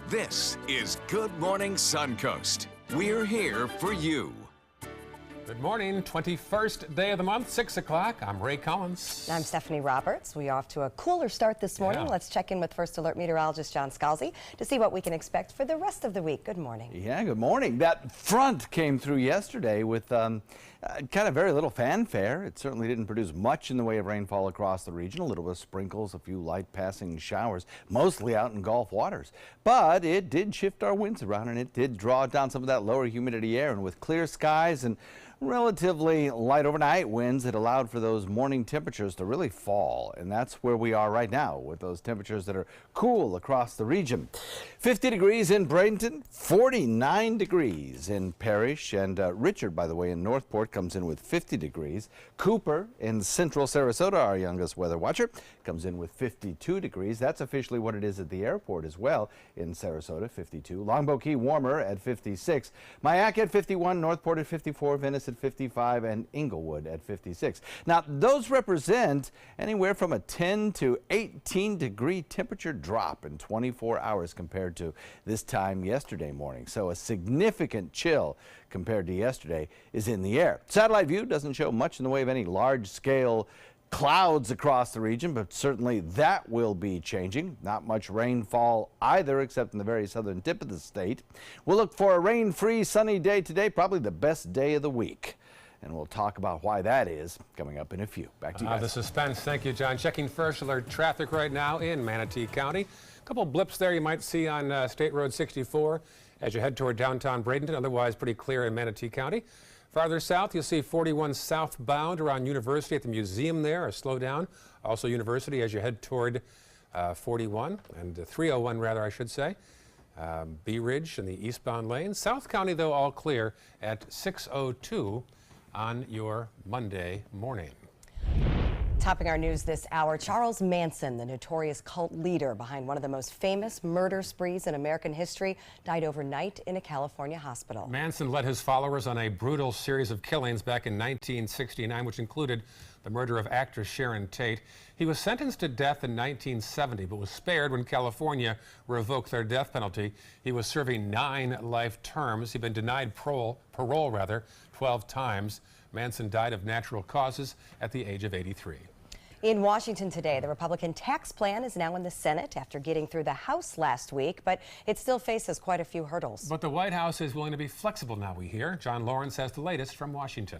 This is Good Morning Suncoast. We're here for you. Good morning, 21st day of the month, 6 o'clock. I'm Ray Collins. I'm Stephanie Roberts. We're off to a cooler start this morning. Yeah. Let's check in with First Alert meteorologist John Scalzi to see what we can expect for the rest of the week. Good morning. Yeah, good morning. That front came through yesterday with kind of very little fanfare. It certainly didn't produce much in the way of rainfall across the region. A little bit of sprinkles, a few light passing showers, mostly out in Gulf waters. But it did shift our winds around, and it did draw down some of that lower humidity air. And with clear skies and relatively light overnight winds, it allowed for those morning temperatures to really fall. And that's where we are right now with those temperatures that are cool across the region. 50 degrees in Bradenton, 49 degrees in Parrish, and Richard, by the way, in Northport comes in with 50 degrees. Cooper in central Sarasota, our youngest weather watcher, comes in with 52 degrees. That's officially what it is at the airport as well in Sarasota, 52. Longboat Key warmer at 56. Mayac at 51, Northport at 54, Venice at 55, and Inglewood at 56. Now, those represent anywhere from a 10 to 18 degree temperature drop in 24 hours compared to this time yesterday morning. So a significant chill compared to yesterday is in the air. Satellite view doesn't show much in the way of any large-scale clouds across the region, but certainly that will be changing. Not much rainfall either, except in the very southern tip of the state. We'll look for a rain-free sunny day today, probably the best day of the week. And we'll talk about why that is coming up in a few. Back to you guys. The suspense. Thank you, John. Checking First Alert traffic right now in Manatee County. A couple blips there you might see on State Road 64 as you head toward downtown Bradenton. Otherwise, pretty clear in Manatee County. Farther south, you'll see 41 southbound around University at the museum there, a slowdown. Also University as you head toward 41 and 301 rather, I should say. Bee Ridge in the eastbound lane. South County, though, all clear at 6:02 on your Monday morning. Topping our news this hour, Charles Manson, the notorious cult leader behind one of the most famous murder sprees in American history, died overnight in a California hospital. Manson led his followers on a brutal series of killings back in 1969, which included the murder of actress Sharon Tate. He was sentenced to death in 1970, but was spared when California revoked their death penalty. He was serving 9 life terms. He'd been denied parole 12 times. Manson died of natural causes at the age of 83. In Washington today, the Republican tax plan is now in the Senate after getting through the House last week, but it still faces quite a few hurdles. But the White House is willing to be flexible now, we hear. John Lawrence has the latest from Washington.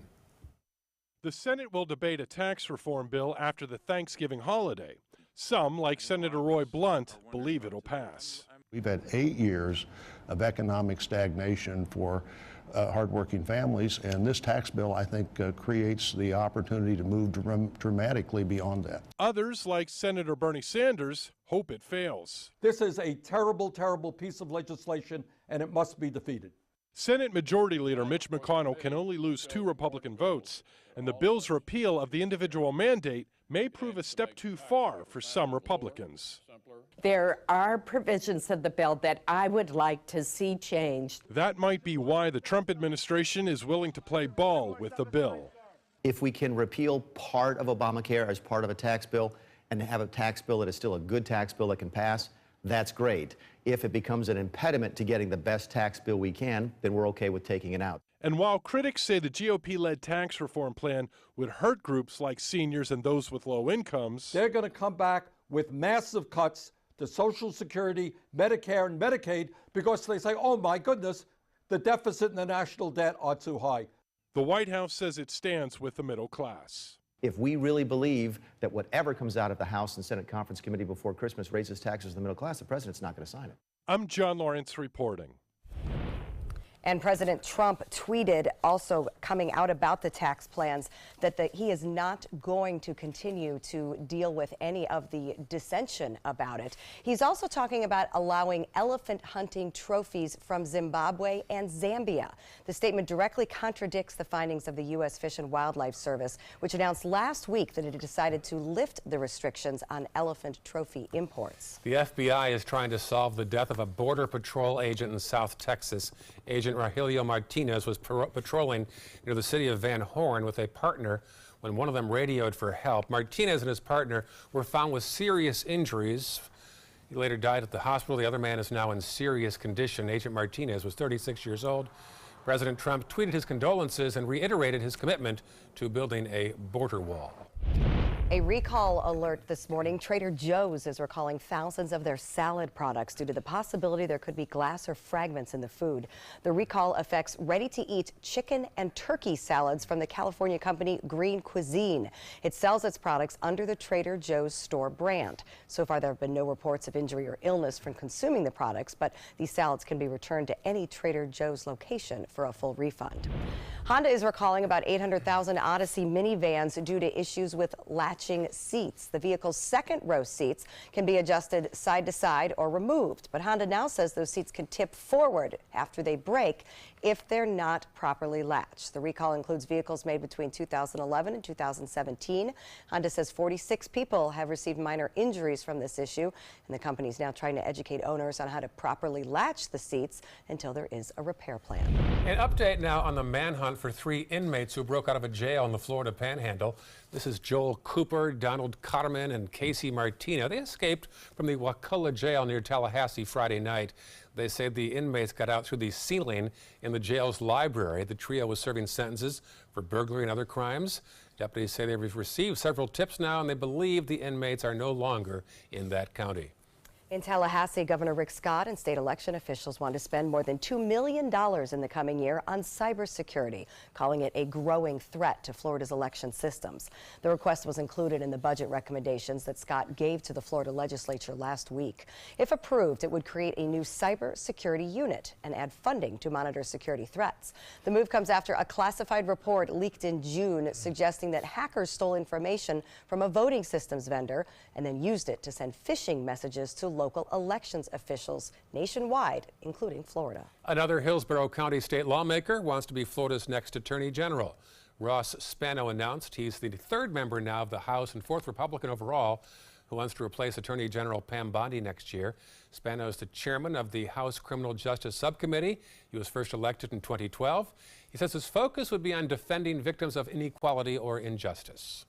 The Senate will debate a tax reform bill after the Thanksgiving holiday. Some, like Senator Roy Blunt, believe it'll pass. We've had 8 years of economic stagnation for hardworking families, and this tax bill, I think, creates the opportunity to move dramatically beyond that. Others, like Senator Bernie Sanders, hope it fails. This is a terrible, terrible piece of legislation, and it must be defeated. Senate Majority Leader Mitch McConnell can only lose 2 Republican votes, and the bill's repeal of the individual mandate may prove a step too far for some Republicans. There are provisions of the bill that I would like to see changed. That might be why the Trump administration is willing to play ball with the bill. If we can repeal part of Obamacare as part of a tax bill and have a tax bill that is still a good tax bill that can pass, that's great. If it becomes an impediment to getting the best tax bill we can, then we're okay with taking it out. And while critics say the GOP-led tax reform plan would hurt groups like seniors and those with low incomes, They're going to come back with massive cuts to Social Security, Medicare, and Medicaid because they say, oh my goodness, the deficit and the national debt are too high. the White House says it stands with the middle class. If we really believe that whatever comes out of the House and Senate Conference Committee before Christmas raises taxes on the middle class, the president's not going to sign it. I'm John Lawrence reporting. And President Trump tweeted, also coming out about the tax plans, that he is not going to continue to deal with any of the dissension about it. He's also talking about allowing elephant hunting trophies from Zimbabwe and Zambia. The statement directly contradicts the findings of the U.S. Fish and Wildlife Service, which announced last week that it had decided to lift the restrictions on elephant trophy imports. The FBI is trying to solve the death of a Border Patrol agent in South Texas. Agent Rogelio Martinez was patrolling near the city of Van Horn with a partner when one of them radioed for help. Martinez and his partner were found with serious injuries. He later died at the hospital. The other man is now in serious condition. Agent Martinez was 36 years old. President Trump tweeted his condolences and reiterated his commitment to building a border wall. A recall alert this morning. Trader Joe's is recalling thousands of their salad products due to the possibility there could be glass or fragments in the food. The recall affects ready-to-eat chicken and turkey salads from the California company Green Cuisine. It sells its products under the Trader Joe's store brand. So far, there have been no reports of injury or illness from consuming the products, but these salads can be returned to any Trader Joe's location for a full refund. Honda is recalling about 800,000 Odyssey minivans due to issues with latching seats. The vehicle's second row seats can be adjusted side to side or removed, but Honda now says those seats can tip forward after they break if they're not properly latched. The recall includes vehicles made between 2011 and 2017. Honda says 46 people have received minor injuries from this issue, and the company is now trying to educate owners on how to properly latch the seats until there is a repair plan. An update now on the manhunt for 3 inmates who broke out of a jail in the Florida Panhandle. This is Joel Cooper, Donald Cotterman, and Casey Martino. They escaped from the Wakulla jail near Tallahassee Friday night. They say the inmates got out through the ceiling in the jail's library. The trio was serving sentences for burglary and other crimes. Deputies say they've received several tips now, and they believe the inmates are no longer in that county. In Tallahassee, Governor Rick Scott and state election officials want to spend more than $2 million in the coming year on cybersecurity, calling it a growing threat to Florida's election systems. The request was included in the budget recommendations that Scott gave to the Florida legislature last week. If approved, it would create a new cybersecurity unit and add funding to monitor security threats. The move comes after a classified report leaked in June suggesting that hackers stole information from a voting systems vendor and then used it to send phishing messages to local elections officials nationwide, including Florida. Another Hillsborough County state lawmaker wants to be Florida's next Attorney General. Ross Spano announced he's the 3rd member now of the House and 4th Republican overall who wants to replace Attorney General Pam Bondi next year. Spano is the chairman of the House Criminal Justice Subcommittee. He was first elected in 2012. He says his focus would be on defending victims of inequality or injustice.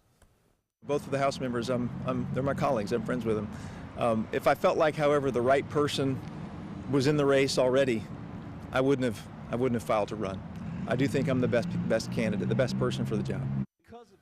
Both of the House members, they're my colleagues. I'm friends with them. If I felt like, however, the right person was in the race already, I wouldn't have filed to run. I do think I'm the best candidate, the best person for the job.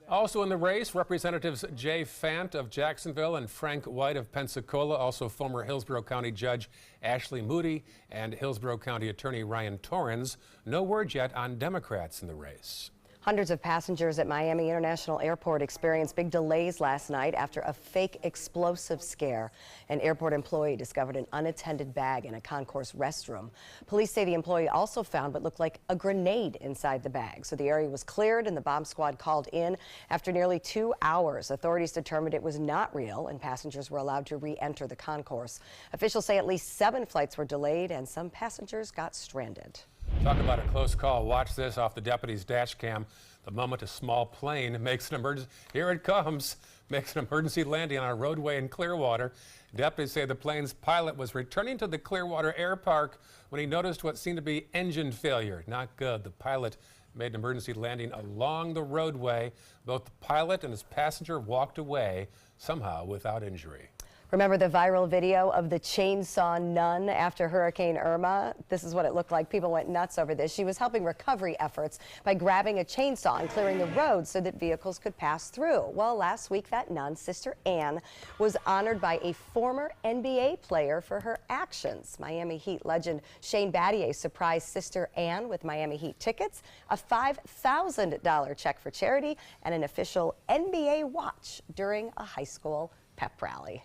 Also in the race, Representatives Jay Fant of Jacksonville and Frank White of Pensacola, also former Hillsborough County Judge Ashley Moody and Hillsborough County Attorney Ryan Torrens. No word yet on Democrats in the race. Hundreds of passengers at Miami International Airport experienced big delays last night after a fake explosive scare. An airport employee discovered an unattended bag in a concourse restroom. Police say the employee also found what looked like a grenade inside the bag. So the area was cleared and the bomb squad called in. After nearly 2 hours, authorities determined it was not real and passengers were allowed to re-enter the concourse. Officials say at least 7 flights were delayed and some passengers got stranded. Talk about a close call. Watch this off the deputy's dash cam. The moment a small plane makes an emergency, here it comes, makes an emergency landing on a roadway in Clearwater. Deputies say the plane's pilot was returning to the Clearwater Air Park when he noticed what seemed to be engine failure. Not good. The pilot made an emergency landing along the roadway. Both the pilot and his passenger walked away, somehow without injury. Remember the viral video of the chainsaw nun after Hurricane Irma? This is what it looked like. People went nuts over this. She was helping recovery efforts by grabbing a chainsaw and clearing the road so that vehicles could pass through. Well, last week that nun, Sister Ann, was honored by a former NBA player for her actions. Miami Heat legend Shane Battier surprised Sister Ann with Miami Heat tickets, a $5,000 check for charity, and an official NBA watch during a high school pep rally.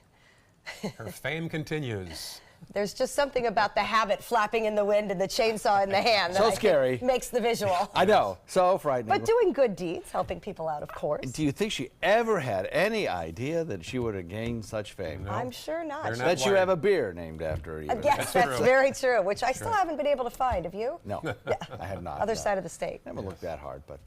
Her fame continues. There's just something about the habit flapping in the wind and the chainsaw in the hand. So scary. Makes the visual. I know. So frightening. But doing good deeds, helping people out, of course. Do you think she ever had any idea that she would have gained such fame? No. I'm sure not. That you have a beer named after her. Even. Yes, that's very true, which I still haven't been able to find. Have you? No, I have not. Other side of the state. Haven't looked that hard, but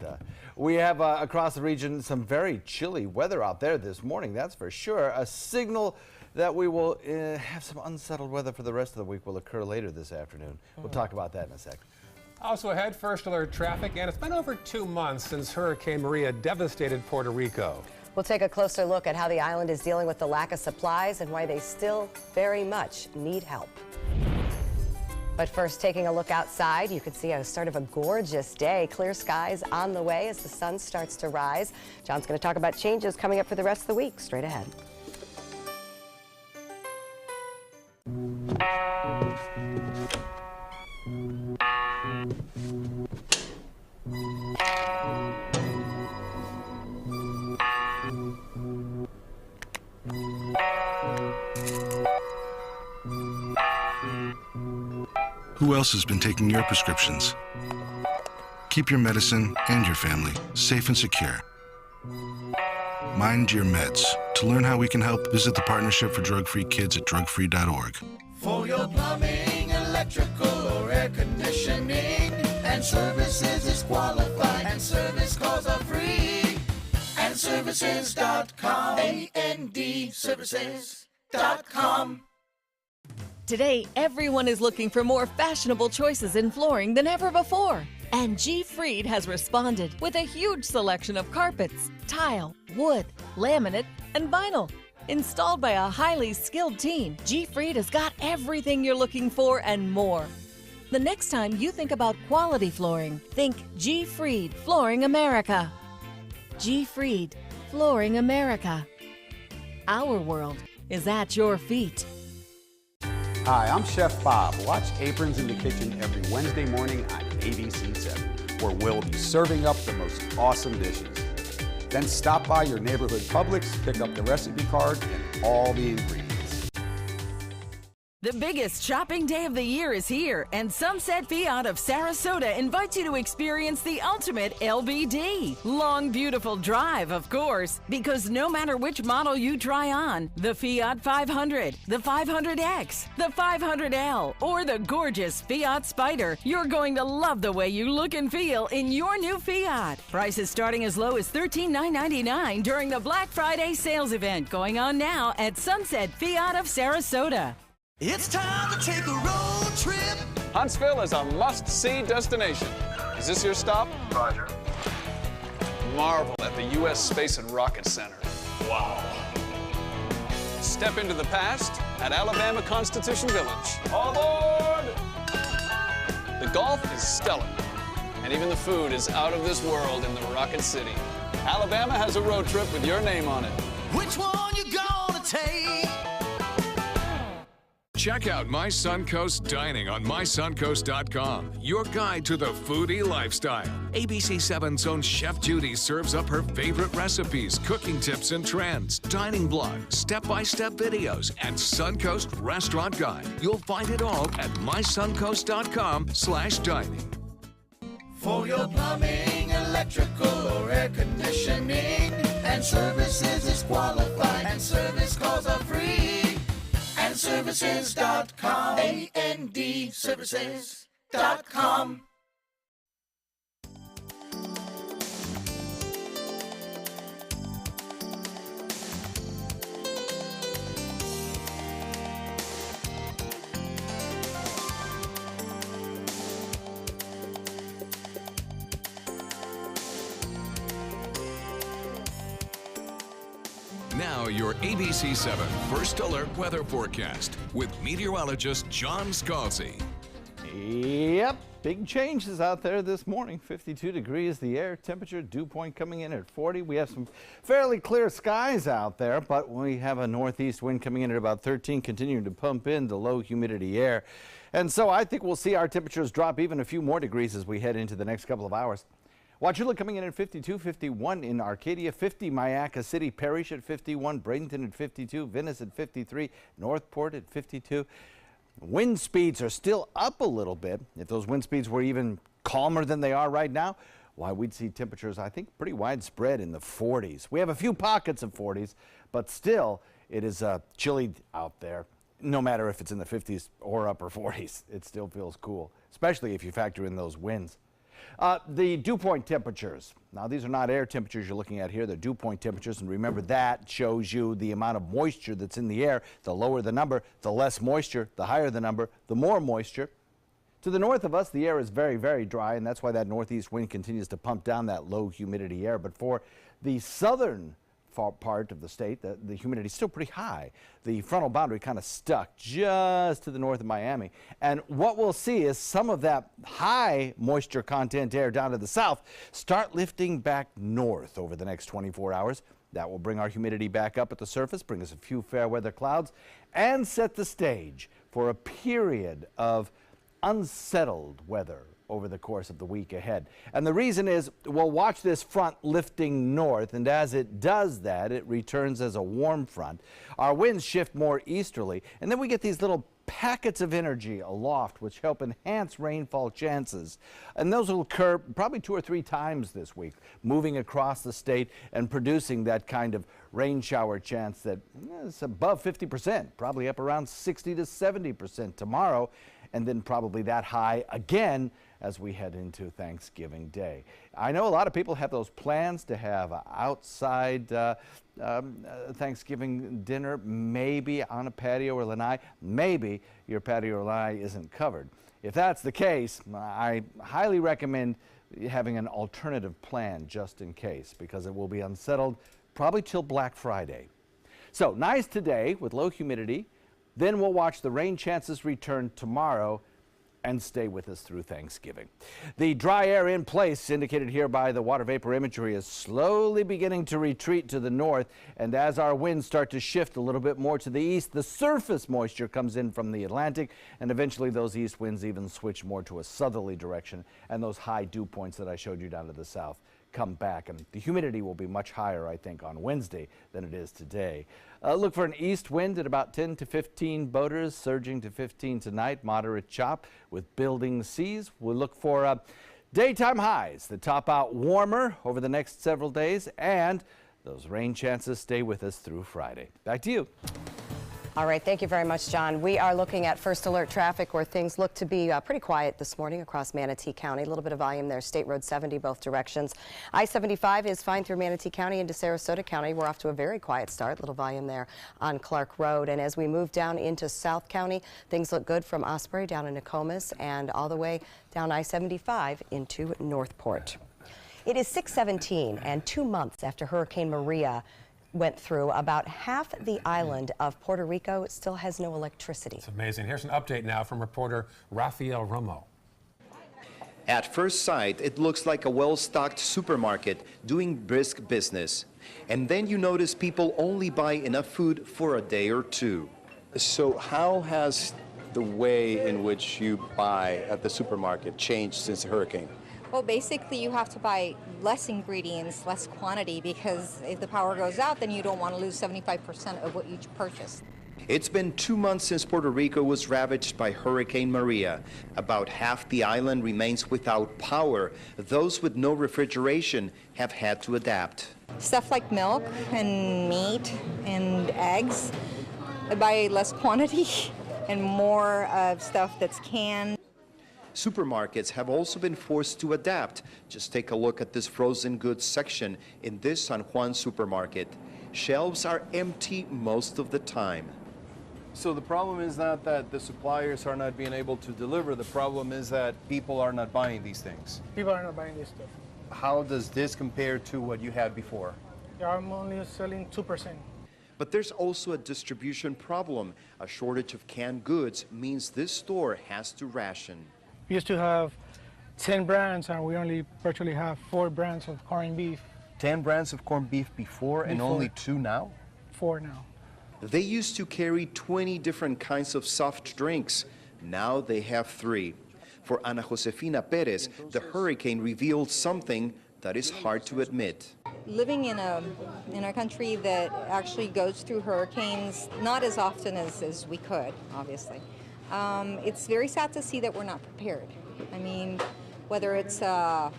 we have across the region some very chilly weather out there this morning, that's for sure. A signal that we will have some unsettled weather for the rest of the week will occur later this afternoon. We'll talk about that in a sec. Also ahead, first alert traffic, and it's been over 2 months since Hurricane Maria devastated Puerto Rico. We'll take a closer look at how the island is dealing with the lack of supplies and why they still very much need help. But first, taking a look outside, you can see a start of a gorgeous day. Clear skies on the way as the sun starts to rise. John's going to talk about changes coming up for the rest of the week. Straight ahead. Who else has been taking your prescriptions? Keep your medicine and your family safe and secure. Mind your meds. To learn how we can help, visit the Partnership for Drug-Free Kids at drugfree.org. For your plumbing, electrical, or air conditioning, and services is qualified, and service calls are free. And services.com, A-N-D, services.com. Today, everyone is looking for more fashionable choices in flooring than ever before. And G. Fried has responded with a huge selection of carpets, tile, wood, laminate, and vinyl. Installed by a highly skilled team, G. Fried has got everything you're looking for and more. The next time you think about quality flooring, think G. Fried Flooring America. G. Fried Flooring America. Our world is at your feet. Hi, I'm Chef Bob. Watch Aprons in the Kitchen every Wednesday morning on ABC7, where we'll be serving up the most awesome dishes. Then stop by your neighborhood Publix, pick up the recipe card and all the ingredients. The biggest shopping day of the year is here, and Sunset Fiat of Sarasota invites you to experience the ultimate LBD. Long, beautiful drive, of course, because no matter which model you try on, the Fiat 500, the 500X, the 500L, or the gorgeous Fiat Spider, you're going to love the way you look and feel in your new Fiat. Prices starting as low as $13,999 during the Black Friday sales event going on now at Sunset Fiat of Sarasota. It's time to take a road trip. Huntsville is a must-see destination. Is this your stop? Roger. Marvel at the U.S. Space and Rocket Center. Wow. Step into the past at Alabama Constitution Village. All aboard! The golf is stellar, and even the food is out of this world in the Rocket City. Alabama has a road trip with your name on it. Which one you gonna take? Check out My Suncoast Dining on mysuncoast.com, your guide to the foodie lifestyle. ABC7's own Chef Judy serves up her favorite recipes, cooking tips and trends, dining blogs, step-by-step videos, and Suncoast Restaurant Guide. You'll find it all at mysuncoast.com/dining. For your plumbing, electrical, or air conditioning, and services is qualified, and service calls are free. And services.com, A-N-D, services.com. Now your ABC7 First Alert Weather Forecast with meteorologist John Scalzi. Yep, big changes out there this morning. 52 degrees the air temperature, dew point coming in at 40. We have some fairly clear skies out there, but we have a northeast wind coming in at about 13, continuing to pump in the low humidity air. And so I think we'll see our temperatures drop even a few more degrees as we head into the next couple of hours. Wauchula coming in at 52, 51 in Arcadia, 50 Mayaca City Parish at 51, Bradenton at 52, Venice at 53, Northport at 52. Wind speeds are still up a little bit. If those wind speeds were even calmer than they are right now, why, we'd see temperatures, I think, pretty widespread in the 40s. We have a few pockets of 40s, but still, it is chilly out there. No matter if it's in the 50s or upper 40s, it still feels cool, especially if you factor in those winds. The dew point temperatures. Now, these are not air temperatures you're looking at here. They're dew point temperatures, and remember that shows you the amount of moisture that's in the air. The lower the number, the less moisture. The higher the number, the more moisture. To the north of us, the air is very, very dry, and that's why that northeast wind continues to pump down that low humidity air. But for the southern part of the state, the humidity is still pretty high. The frontal boundary kind of stuck just to the north of Miami. And what we'll see is some of that high moisture content air down to the south start lifting back north over the next 24 hours. That will bring our humidity back up at the surface, bring us a few fair weather clouds, and set the stage for a period of unsettled weather over the course of the week ahead. And the reason is we'll watch this front lifting north, and as it does that, it returns as a warm front. Our winds shift more easterly, and then we get these little packets of energy aloft which help enhance rainfall chances. And those will occur probably 2 or 3 times this week, moving across the state and producing that kind of rain shower chance that is above 50%, probably up around 60 to 70% tomorrow, and then probably that high again as we head into Thanksgiving Day. I know a lot of people have those plans to have outside Thanksgiving dinner, maybe on a patio or lanai. Maybe your patio or lanai isn't covered. If that's the case, I highly recommend having an alternative plan just in case, because it will be unsettled probably till Black Friday. So nice today with low humidity. Then we'll watch the rain chances return tomorrow and stay with us through Thanksgiving. The dry air in place, indicated here by the water vapor imagery, is slowly beginning to retreat to the north. And as our winds start to shift a little bit more to the east, the surface moisture comes in from the Atlantic, and eventually those east winds even switch more to a southerly direction, and those high dew points that I showed you down to the south come back, and the humidity will be much higher, I think, on Wednesday than it is today. Look for an east wind at about 10 to 15 boaters, surging to 15 tonight, moderate chop with building seas. We'll look for daytime highs that top out warmer over the next several days, and those rain chances stay with us through Friday. Back to you. All right, thank you very much, John. We are looking at first alert traffic where things look to be pretty quiet this morning across Manatee County. A little bit of volume there, State Road 70 both directions. I-75 is fine through Manatee County into Sarasota County. We're off to a very quiet start, little volume there on Clark Road. And as we move down into South County, things look good from Osprey down to Nokomis and all the way down I-75 into Northport. It is 6:17 and 2 months after Hurricane Maria went through, about half the island of Puerto Rico still has no electricity. It's amazing. Here's an update now from reporter Rafael Romo. At first sight, it looks like a well-stocked supermarket doing brisk business. And then you notice people only buy enough food for a day or two. So how has the way in which you buy at the supermarket changed since the hurricane? Well, basically you have to buy less ingredients, less quantity, because if the power goes out, then you don't want to lose 75% of what you purchased. It's been 2 months since Puerto Rico was ravaged by Hurricane Maria. About half the island remains without power. Those with no refrigeration have had to adapt. Stuff like milk and meat and eggs, I buy less quantity and more of stuff that's canned. Supermarkets have also been forced to adapt. Just take a look at this frozen goods section in this San Juan supermarket. Shelves are empty most of the time. So the problem is not that the suppliers are not being able to deliver. The problem is that people are not buying these things. People are not buying this stuff. How does this compare to what you had before? Yeah, I'm only selling 2%. But there's also a distribution problem. A shortage of canned goods means this store has to ration. We used to have 10 brands, and we only virtually have 4 brands of corned beef. 10 brands of corned beef before and only 2 now? 4 now. They used to carry 20 different kinds of soft drinks. Now they have 3. For Ana Josefina Perez, the hurricane revealed something that is hard to admit. Living in a country that actually goes through hurricanes, not as often as we could, obviously. It's very sad to see that we're not prepared. I mean, whether it's the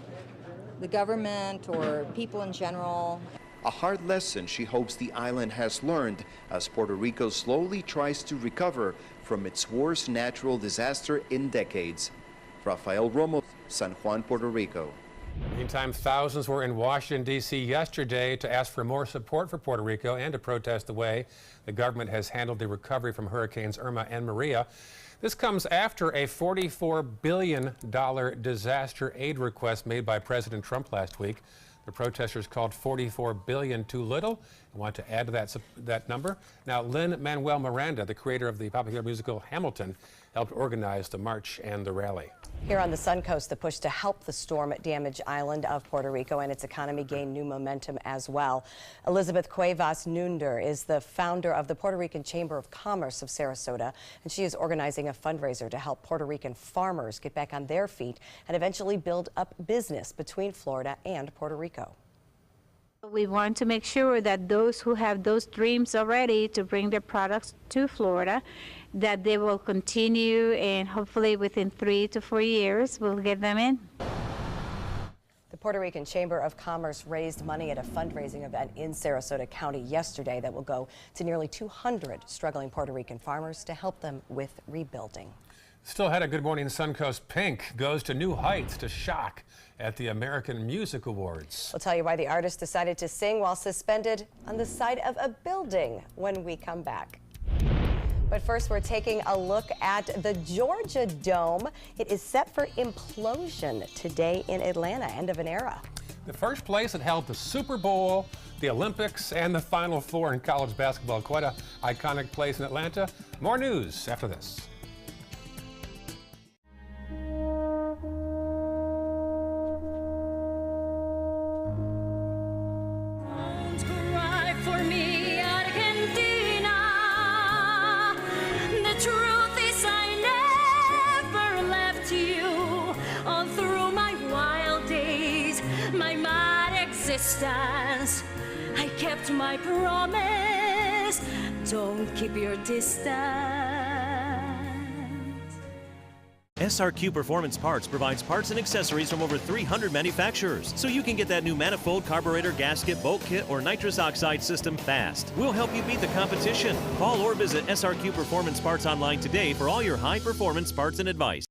government or people in general. A hard lesson she hopes the island has learned as Puerto Rico slowly tries to recover from its worst natural disaster in decades. Rafael Romo, San Juan, Puerto Rico. Meantime, thousands were in Washington, D.C. yesterday to ask for more support for Puerto Rico and to protest the way the government has handled the recovery from Hurricanes Irma and Maria. This comes after a $44 billion disaster aid request made by President Trump last week. The protesters called $44 billion too little and want to add to that number. Now, Lin-Manuel Miranda, the creator of the popular musical Hamilton, helped organize the march and the rally. Here on the Suncoast, the push to help the storm-damaged island of Puerto Rico and its economy gain new momentum as well. Elizabeth Cuevas Nunder is the founder of the Puerto Rican Chamber of Commerce of Sarasota, and she is organizing a fundraiser to help Puerto Rican farmers get back on their feet and eventually build up business between Florida and Puerto Rico. We want to make sure that those who have those dreams already to bring their products to Florida, that they will continue, and hopefully within 3 to 4 years we'll get them in. The Puerto Rican Chamber of Commerce raised money at a fundraising event in Sarasota County yesterday that will go to nearly 200 struggling Puerto Rican farmers to help them with rebuilding. Still ahead of Good Morning Suncoast, Pink goes to new heights to shock at the American Music Awards. We'll tell you why the artist decided to sing while suspended on the side of a building when we come back. But first, we're taking a look at the Georgia Dome. It is set for implosion today in Atlanta, end of an era. The first place that held the Super Bowl, the Olympics, and the Final Four in college basketball. Quite an iconic place in Atlanta. More news after this. I kept my promise. Don't keep your distance. SRQ Performance Parts provides parts and accessories from over 300 manufacturers, so you can get that new manifold, carburetor, gasket, bolt kit, or nitrous oxide system fast. We'll help you beat the competition. Call or visit SRQ Performance Parts online today for all your high-performance parts and advice.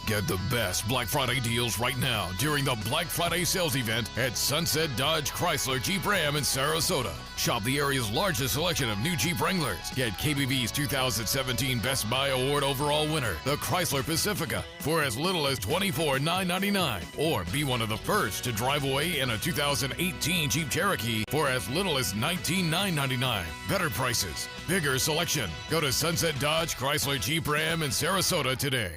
Get the best Black Friday deals right now during the Black Friday sales event at Sunset Dodge Chrysler Jeep Ram in Sarasota. Shop the area's largest selection of new Jeep Wranglers. Get KBB's 2017 Best Buy Award overall winner, the Chrysler Pacifica, for as little as $24,999. Or be one of the first to drive away in a 2018 Jeep Cherokee for as little as $19,999. Better prices, bigger selection. Go to Sunset Dodge Chrysler Jeep Ram in Sarasota today.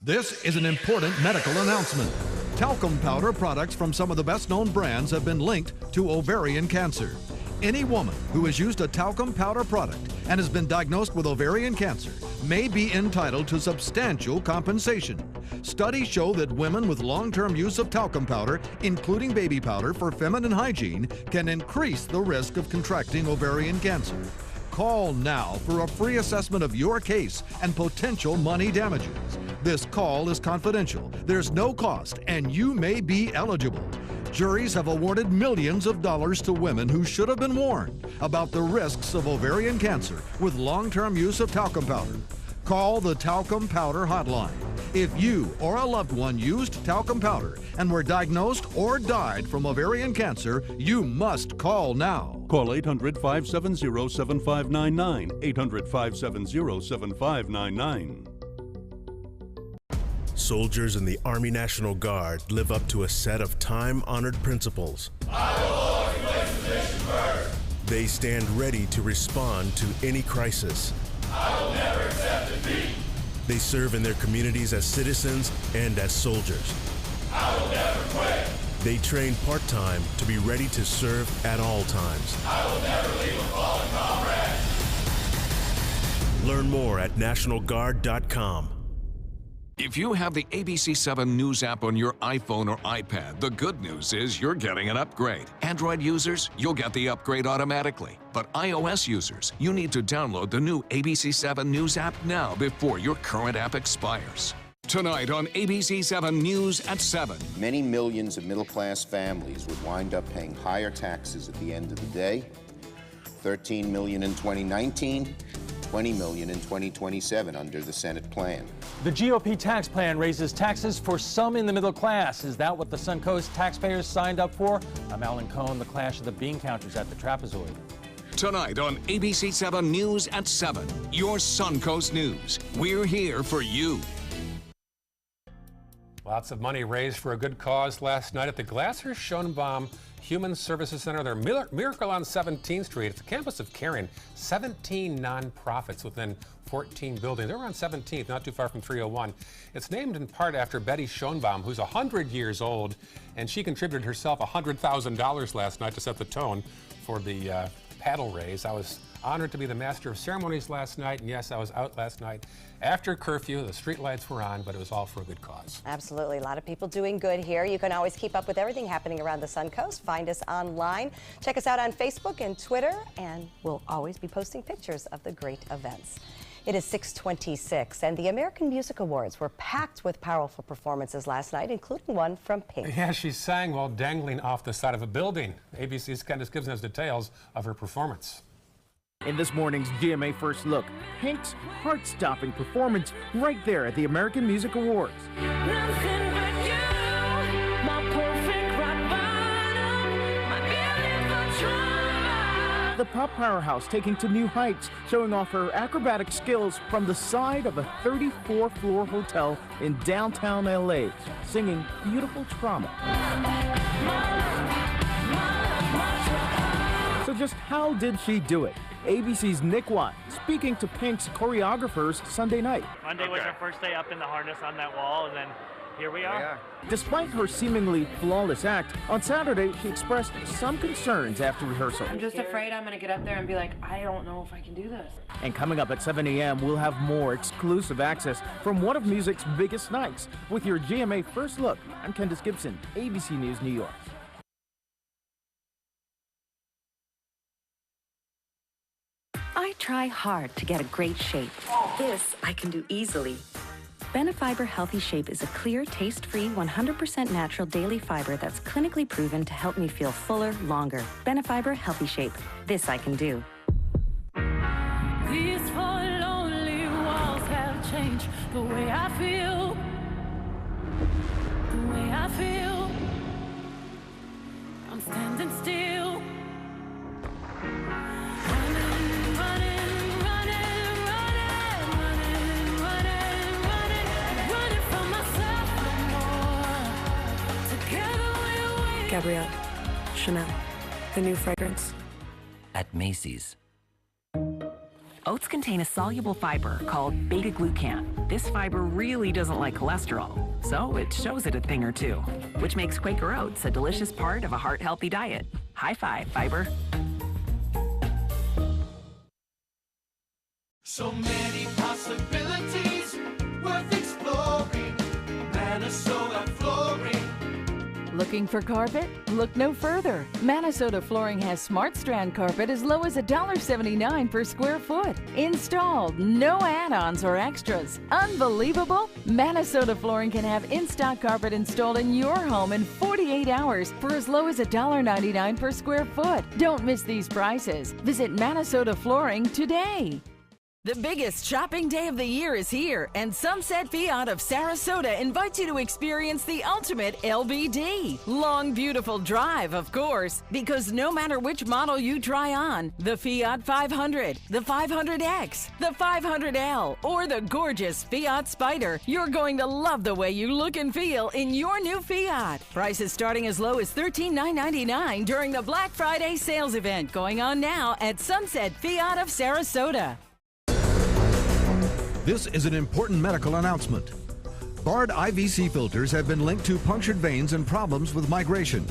This is an important medical announcement. Talcum powder products from some of the best-known brands have been linked to ovarian cancer. Any woman who has used a talcum powder product and has been diagnosed with ovarian cancer may be entitled to substantial compensation. Studies show that women with long-term use of talcum powder, including baby powder for feminine hygiene, can increase the risk of contracting ovarian cancer. Call now for a free assessment of your case and potential money damages. This call is confidential, there's no cost, and you may be eligible. Juries have awarded millions of dollars to women who should have been warned about the risks of ovarian cancer with long-term use of talcum powder. Call the Talcum Powder Hotline. If you or a loved one used talcum powder and were diagnosed or died from ovarian cancer, you must call now. Call 800-570-7599, 800-570-7599. Soldiers in the Army National Guard live up to a set of time-honored principles. I will always place the mission first. They stand ready to respond to any crisis. I will never accept defeat. They serve in their communities as citizens and as soldiers. I will never quit. They train part-time to be ready to serve at all times. I will never leave a fallen comrade. Learn more at nationalguard.com. If you have the ABC7 News app on your iPhone or iPad, the good news is you're getting an upgrade. Android users, you'll get the upgrade automatically. But iOS users, you need to download the new ABC7 News app now before your current app expires. Tonight on ABC7 News at 7. Many millions of middle-class families would wind up paying higher taxes at the end of the day. 13 million in 2019. 20 million in 2027 under the Senate plan. The GOP tax plan raises taxes for some in the middle class. Is that what the Suncoast taxpayers signed up for? I'm Alan Cohn, the clash of the bean counters at the trapezoid. Tonight on ABC7 News at 7, your Suncoast News. We're here for you. Lots of money raised for a good cause last night at the Glasser-Schonbaum Human Services Center. Their Miracle on 17th Street. It's a campus of caring. 17 nonprofits within 14 buildings. They're on 17th, not too far from 301. It's named in part after Betty Schonbaum, who's 100 years old, and she contributed herself $100,000 last night to set the tone for the paddle raise. I was honored to be the master of ceremonies last night, and yes, I was out last night after curfew. The street lights were on, but it was all for a good cause. Absolutely. A lot of people doing good here. You can always keep up with everything happening around the Suncoast. Find us online. Check us out on Facebook and Twitter, and we'll always be posting pictures of the great events. It is 6:26, and the American Music Awards were packed with powerful performances last night, including one from Pink. Yeah, she sang while dangling off the side of a building. ABC's Candace Gibson has details of her performance. In this morning's GMA First Look, Pink's heart-stopping performance right there at the American Music Awards. The pop powerhouse taking to new heights, showing off her acrobatic skills from the side of a 34-floor hotel in downtown LA, singing Beautiful Trauma. So just how did she do it? ABC's Nick Watt speaking to Pink's choreographers Sunday night. Monday was our first day up in the harness on that wall, and then here we are. Despite her seemingly flawless act, on Saturday she expressed some concerns after rehearsal. I'm just afraid I'm going to get up there and be like, I don't know if I can do this. And coming up at 7 a.m., we'll have more exclusive access from one of music's biggest nights. With your GMA First Look, I'm Candace Gibson, ABC News, New York. I try hard to get a great shape. This I can do easily. Benefiber Healthy Shape is a clear, taste-free, 100% natural daily fiber that's clinically proven to help me feel fuller, longer. Benefiber Healthy Shape. This I can do. These four lonely walls have changed the way I feel. The way I feel. I'm standing still. Gabrielle, Chanel, the new fragrance. At Macy's. Oats contain a soluble fiber called beta-glucan. This fiber really doesn't like cholesterol, so it shows it a thing or two, which makes Quaker Oats a delicious part of a heart-healthy diet. High five, fiber. So many possibilities worth exploring. Minnesota Flooring. Looking for carpet? Look no further. Minnesota Flooring has Smart Strand carpet as low as $1.79 per square foot. Installed, no add-ons or extras. Unbelievable? Minnesota Flooring can have in-stock carpet installed in your home in 48 hours for as low as $1.99 per square foot. Don't miss these prices. Visit Minnesota Flooring today. The biggest shopping day of the year is here, and Sunset Fiat of Sarasota invites you to experience the ultimate LBD. Long, beautiful drive, of course, because no matter which model you try on, the Fiat 500, the 500X, the 500L, or the gorgeous Fiat Spider, you're going to love the way you look and feel in your new Fiat. Prices starting as low as $13,999 during the Black Friday sales event going on now at Sunset Fiat of Sarasota. This is an important medical announcement. Bard IVC filters have been linked to punctured veins and problems with migration.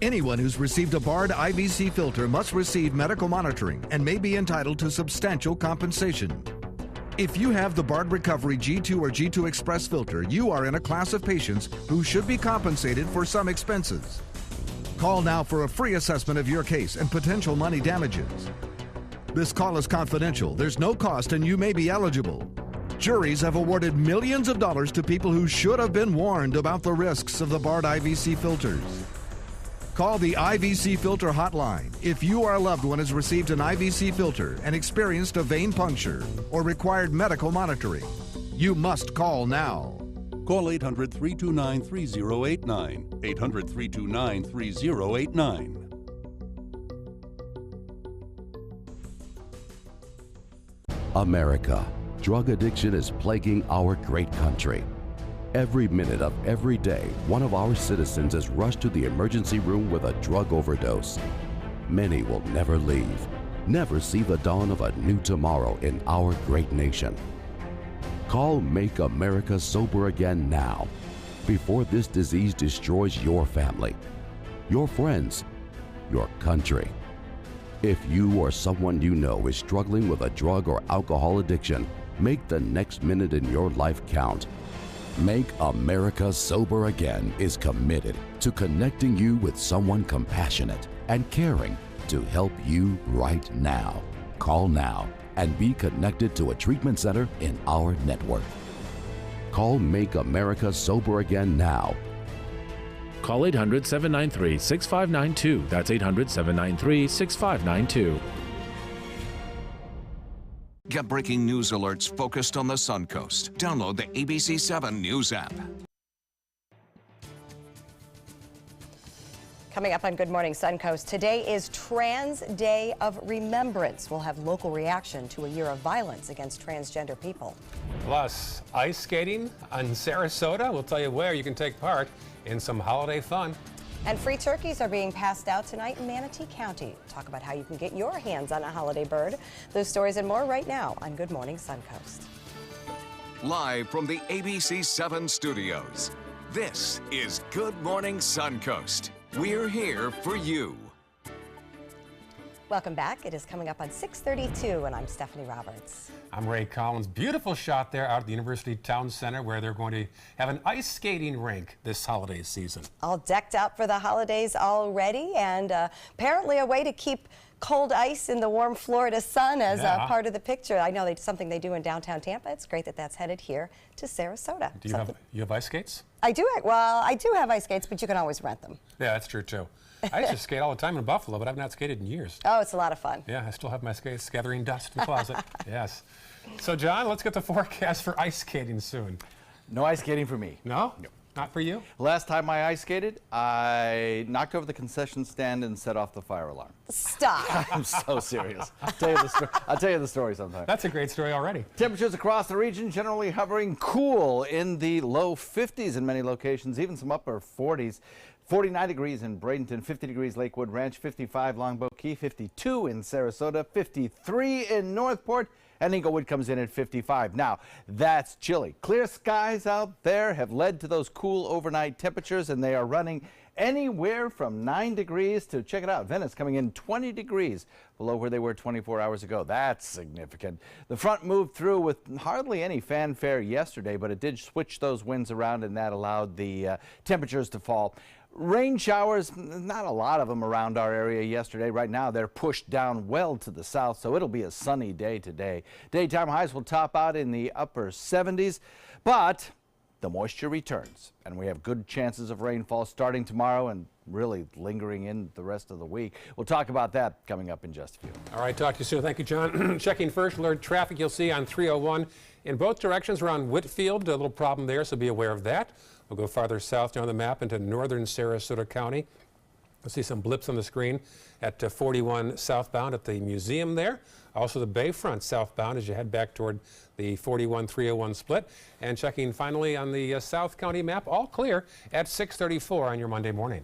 Anyone who's received a Bard IVC filter must receive medical monitoring and may be entitled to substantial compensation. If you have the Bard Recovery G2 or G2 Express filter, you are in a class of patients who should be compensated for some expenses. Call now for a free assessment of your case and potential money damages. This call is confidential. There's no cost and you may be eligible. Juries have awarded millions of dollars to people who should have been warned about the risks of the Bard IVC filters. Call the IVC Filter Hotline if you or a loved one has received an IVC filter and experienced a vein puncture or required medical monitoring. You must call now. Call 800-329-3089. 800-329-3089. America. Drug addiction is plaguing our great country. Every minute of every day, one of our citizens is rushed to the emergency room with a drug overdose. Many will never leave, never see the dawn of a new tomorrow in our great nation. Call Make America Sober Again now, before this disease destroys your family, your friends, your country. If you or someone you know is struggling with a drug or alcohol addiction, make the next minute in your life count. Make America Sober Again is committed to connecting you with someone compassionate and caring to help you right now. Call now and be connected to a treatment center in our network. Call Make America Sober Again now. Call 800-793-6592. That's 800-793-6592. Get breaking news alerts focused on the Suncoast. Download the ABC 7 News app. Coming up on Good Morning Suncoast, today is Trans Day of Remembrance. We'll have local reaction to a year of violence against transgender people. Plus, ice skating on Sarasota. We'll tell you where you can take part in some holiday fun. And free turkeys are being passed out tonight in Manatee County. Talk about how you can get your hands on a holiday bird. Those stories and more right now on Good Morning Suncoast. Live from the ABC 7 studios, this is Good Morning Suncoast. We're here for you. Welcome back. It is coming up on 6:32, and I'm Stephanie Roberts. I'm Ray Collins. Beautiful shot there out at the University Town Center, where they're going to have an ice skating rink this holiday season. All decked out for the holidays already, and apparently a way to keep cold ice in the warm Florida sun as part of the picture. I know something they do in downtown Tampa. It's great that that's headed here to Sarasota. Do you have ice skates? I do. Well, I do have ice skates, but you can always rent them. Yeah, that's true too. I used to skate all the time in Buffalo, but I've not skated in years. Oh, it's a lot of fun. Yeah, I still have my skates gathering dust in the closet. Yes. So, John, let's get the forecast for ice skating soon. No ice skating for me. No? No. Not for you? Last time I ice skated, I knocked over the concession stand and set off the fire alarm. Stop. I'm so serious. I'll tell you the story sometime. That's a great story already. Temperatures across the region generally hovering cool in the low 50s in many locations, even some upper 40s. 49 degrees in Bradenton, 50 degrees Lakewood Ranch, 55 Longboat Key, 52 in Sarasota, 53 in Northport, and Inglewood comes in at 55. Now, that's chilly. Clear skies out there have led to those cool overnight temperatures, and they are running anywhere from 9 degrees to, check it out, Venice coming in 20 degrees below where they were 24 hours ago. That's significant. The front moved through with hardly any fanfare yesterday, but it did switch those winds around, and that allowed the temperatures to fall. Rain showers, not a lot of them around our area yesterday. Right now, they're pushed down well to the south, so it'll be a sunny day today. Daytime highs will top out in the upper 70s, but the moisture returns, and we have good chances of rainfall starting tomorrow and really lingering in the rest of the week. We'll talk about that coming up in just a few. All right, talk to you soon. Thank you, John. Checking first alert traffic you'll see on 301 in both directions around Whitfield. A little problem there, so be aware of that. We'll go farther south down the map into northern Sarasota County. We'll see some blips on the screen at 41 southbound at the museum there. Also the Bayfront southbound as you head back toward the 41-301 split. And checking finally on the South County map, all clear at 6:34 on your Monday morning.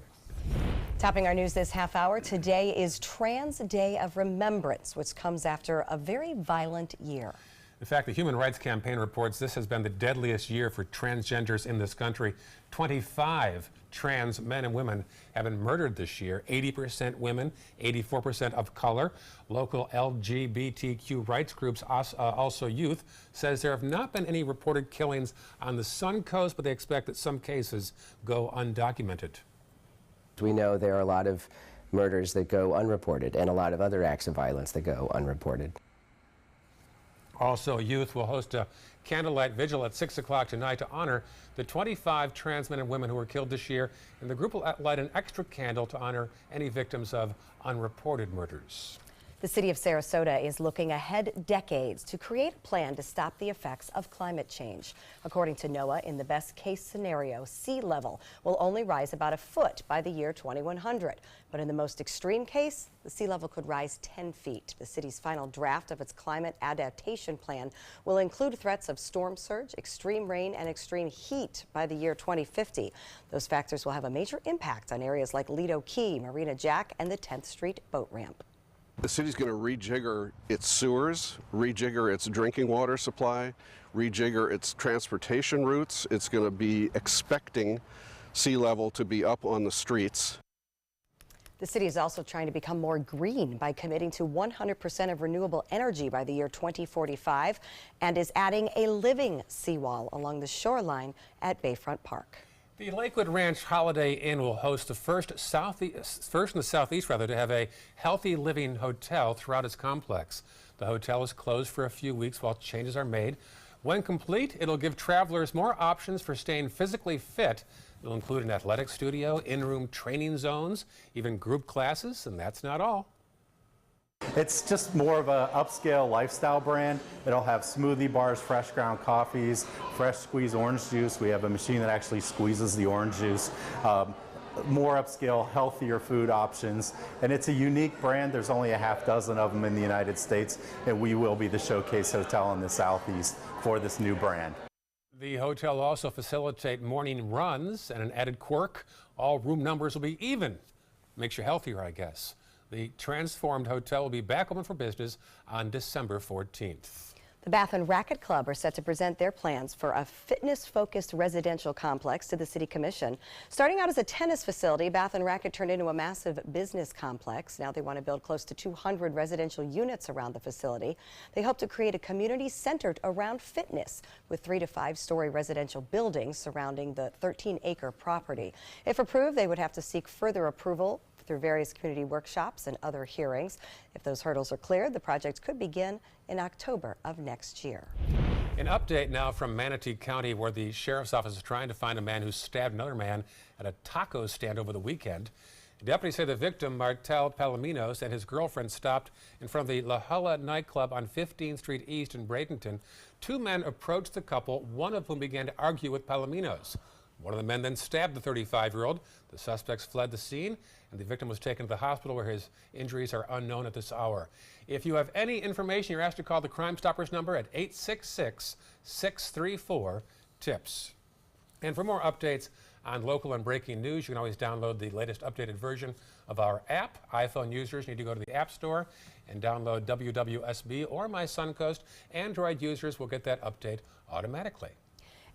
Topping our news this half hour, today is Trans Day of Remembrance, which comes after a very violent year. In fact, the Human Rights Campaign reports this has been the deadliest year for transgenders in this country. 25 trans men and women have been murdered this year, 80% women, 84% of color. Local LGBTQ rights groups, also youth, says there have not been any reported killings on the Suncoast, but they expect that some cases go undocumented. We know there are a lot of murders that go unreported and a lot of other acts of violence that go unreported. Also, youth will host a candlelight vigil at 6 o'clock tonight to honor the 25 trans men and women who were killed this year, and the group will light an extra candle to honor any victims of unreported murders. The city of Sarasota is looking ahead decades to create a plan to stop the effects of climate change. According to NOAA, in the best case scenario, sea level will only rise about a foot by the year 2100. But in the most extreme case, the sea level could rise 10 feet. The city's final draft of its climate adaptation plan will include threats of storm surge, extreme rain, and extreme heat by the year 2050. Those factors will have a major impact on areas like Lido Key, Marina Jack, and the 10th Street boat ramp. The city's going to rejigger its sewers, rejigger its drinking water supply, rejigger its transportation routes. It's going to be expecting sea level to be up on the streets. The city is also trying to become more green by committing to 100% of renewable energy by the year 2045 and is adding a living seawall along the shoreline at Bayfront Park. The Lakewood Ranch Holiday Inn will host the first in the Southeast to have a healthy living hotel throughout its complex. The hotel is closed for a few weeks while changes are made. When complete, it'll give travelers more options for staying physically fit. It'll include an athletic studio, in-room training zones, even group classes, and that's not all. It's just more of an upscale lifestyle brand. It'll have smoothie bars, fresh ground coffees, fresh squeezed orange juice. We have a machine that actually squeezes the orange juice. More upscale, healthier food options. And it's a unique brand. There's only a half dozen of them in the United States, and we will be the showcase hotel in the Southeast for this new brand. The hotel will also facilitate morning runs, and an added quirk, all room numbers will be even. Makes you healthier, I guess. The transformed hotel will be back open for business on December 14th. The Bath and Racquet Club are set to present their plans for a fitness-focused residential complex to the City Commission. Starting out as a tennis facility, Bath and Racquet turned into a massive business complex. Now they want to build close to 200 residential units around the facility. They hope to create a community centered around fitness with 3 to 5 story residential buildings surrounding the 13-acre property. If approved, they would have to seek further approval through various community workshops and other hearings. If those hurdles are cleared, the project could begin in October of next year. An update now from Manatee County, where the sheriff's office is trying to find a man who stabbed another man at a taco stand over the weekend. Deputies say the victim, Martel Palominos, and his girlfriend stopped in front of the La Hulla nightclub on 15th Street East in Bradenton. 2 men approached the couple, one of whom began to argue with Palominos. One of the men then stabbed the 35-year-old. The suspects fled the scene, and the victim was taken to the hospital where his injuries are unknown at this hour. If you have any information, you're asked to call the Crime Stoppers number at 866-634-TIPS. And for more updates on local and breaking news, you can always download the latest updated version of our app. iPhone users need to go to the App Store and download WWSB or My Suncoast. Android users will get that update automatically.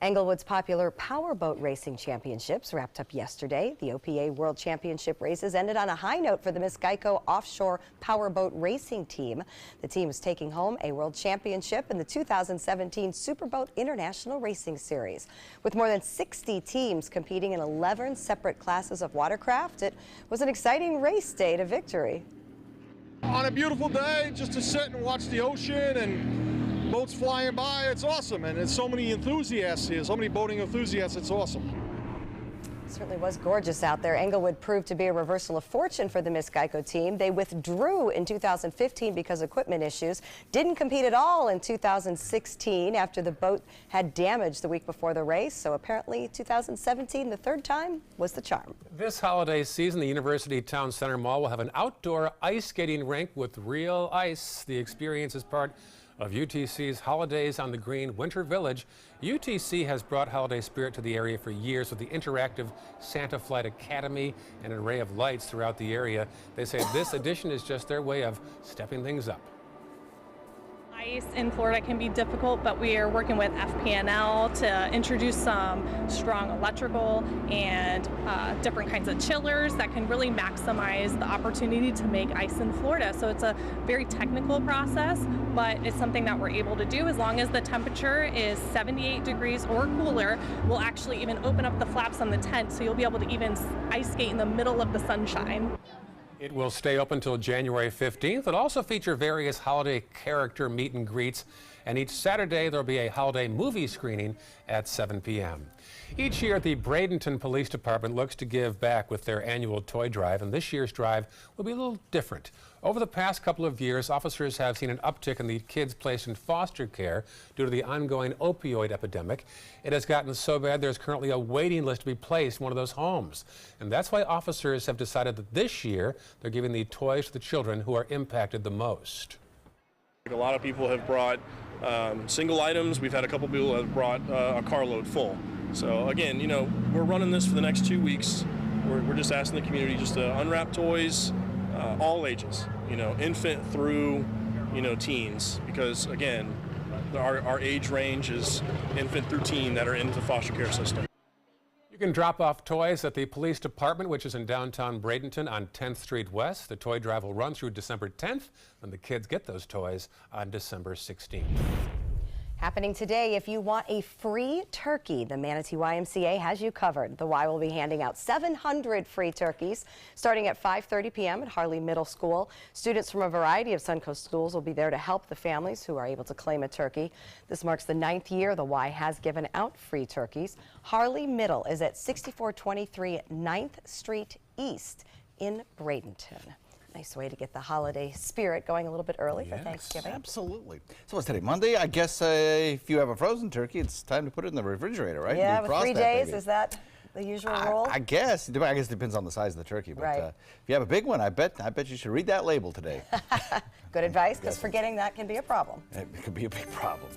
Englewood's popular powerboat racing championships wrapped up yesterday. The OPA World Championship races ended on a high note for the Miss Geico offshore powerboat racing team. The team is taking home a world championship in the 2017 Superboat International Racing Series. With more than 60 teams competing in 11 separate classes of watercraft, it was an exciting race day to victory. On a beautiful day, just to sit and watch the ocean and boats flying by, it's awesome, and there's so many enthusiasts here, so many boating enthusiasts, it's awesome. It certainly was gorgeous out there. Englewood proved to be a reversal of fortune for the Miss Geico team. They withdrew in 2015 because of equipment issues, didn't compete at all in 2016 after the boat had damage the week before the race, so apparently 2017, the third time, was the charm. This holiday season, the University Town Center Mall will have an outdoor ice skating rink with real ice. The experience is part of UTC's Holidays on the Green Winter Village. UTC has brought holiday spirit to the area for years with the interactive Santa Flight Academy and an array of lights throughout the area. They say this edition is just their way of stepping things up. Ice in Florida can be difficult, but we are working with FP&L to introduce some strong electrical and different kinds of chillers that can really maximize the opportunity to make ice in Florida. So it's a very technical process, but it's something that we're able to do as long as the temperature is 78 degrees or cooler. We'll actually even open up the flaps on the tent so you'll be able to even ice skate in the middle of the sunshine. It will stay open until January 15th. It'll also feature various holiday character meet and greets And each Saturday, there'll be a holiday movie screening at 7 p.m. Each year, the Bradenton Police Department looks to give back with their annual toy drive, and this year's drive will be a little different. Over the past couple of years, officers have seen an uptick in the kids placed in foster care due to the ongoing opioid epidemic. It has gotten so bad there's currently a waiting list to be placed in one of those homes. And that's why officers have decided that this year they're giving the toys to the children who are impacted the most. A lot of people have brought single items. We've had a couple people that have brought a carload full. So again, you know, we're running this for the next 2 weeks. We're just asking the community just to unwrap toys, all ages, you know, infant through, you know, teens, because again, our age range is infant through teen that are in the foster care system. You can drop off toys at the police department, which is in downtown Bradenton on 10th Street West. The toy drive will run through December 10th, and the kids get those toys on December 16th. Happening today, if you want a free turkey, the Manatee YMCA has you covered. The Y will be handing out 700 free turkeys starting at 5:30 p.m. at Harley Middle School. Students from a variety of Suncoast schools will be there to help the families who are able to claim a turkey. This marks the 9th year the Y has given out free turkeys. Harley Middle is at 6423 9th Street East in Bradenton. Nice way to get the holiday spirit going a little bit early for Thanksgiving. Absolutely. So what's today, Monday? I guess if you have a frozen turkey, it's time to put it in the refrigerator, right? Yeah, with 3 days, is that the usual rule? I guess. I guess it depends on the size of the turkey. But if you have a big one, I bet you should read that label today. Good advice, because forgetting that can be a problem. It could be a big problem.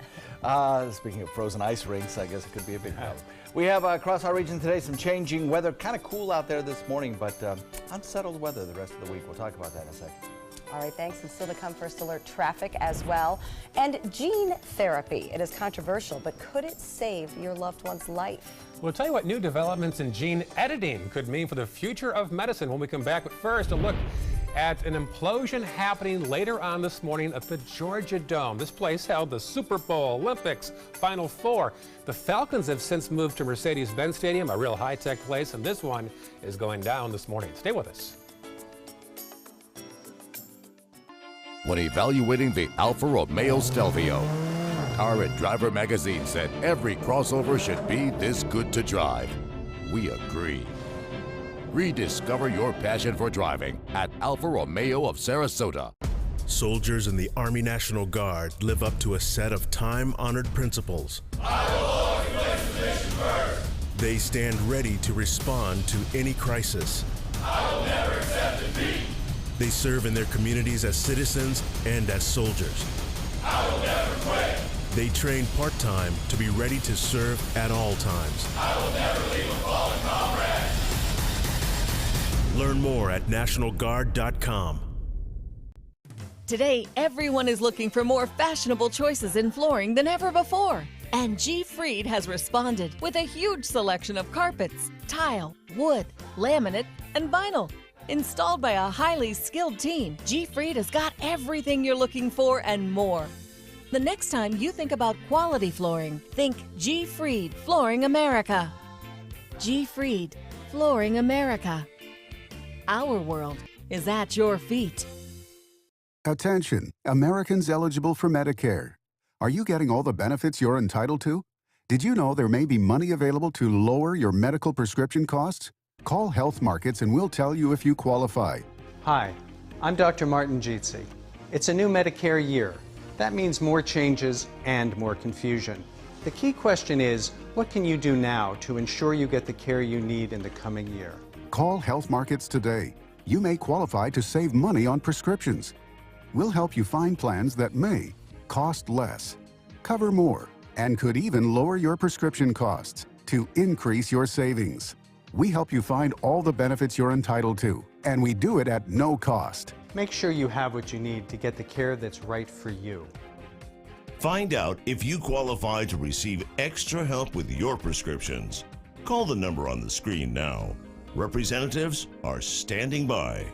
Speaking of frozen ice rinks, I guess it could be a big problem. We have across our region today some changing weather. Kind of cool out there this morning, but unsettled weather the rest of the week. We'll talk about that in a second. All right, thanks. And still to come, First Alert traffic as well. And gene therapy. It is controversial, but could it save your loved one's life? We'll tell you what new developments in gene editing could mean for the future of medicine when we come back. But first, a look at an implosion happening later on this morning at the Georgia Dome. This place held the Super Bowl, Olympics, Final Four. The Falcons have since moved to Mercedes-Benz Stadium, a real high-tech place, and this one is going down this morning. Stay with us. When evaluating the Alfa Romeo Stelvio, Car and Driver magazine said every crossover should be this good to drive. We agree. Rediscover your passion for driving at Alfa Romeo of Sarasota. Soldiers in the Army National Guard live up to a set of time-honored principles. I will always place the mission first. They stand ready to respond to any crisis. I will never accept defeat. They serve in their communities as citizens and as soldiers. I will never quit. They train part-time to be ready to serve at all times. I will never leave a fallen comrade. Learn more at NationalGuard.com. Today, everyone is looking for more fashionable choices in flooring than ever before. And G. Fried has responded with a huge selection of carpets, tile, wood, laminate, and vinyl. Installed by a highly skilled team, G. Fried has got everything you're looking for and more. The next time you think about quality flooring, think G. Fried Flooring America. G. Fried Flooring America. Our world is at your feet. Attention, Americans eligible for Medicare. Are you getting all the benefits you're entitled to? Did you know there may be money available to lower your medical prescription costs? Call Health Markets and we'll tell you if you qualify. Hi, I'm Dr. Martin Jeetsi. It's a new Medicare year. That means more changes and more confusion. The key question is, what can you do now to ensure you get the care you need in the coming year? Call Health Markets today. You may qualify to save money on prescriptions. We'll help you find plans that may cost less, cover more, and could even lower your prescription costs to increase your savings. We help you find all the benefits you're entitled to, and we do it at no cost. Make sure you have what you need to get the care that's right for you. Find out if you qualify to receive extra help with your prescriptions. Call the number on the screen now. Representatives are standing by.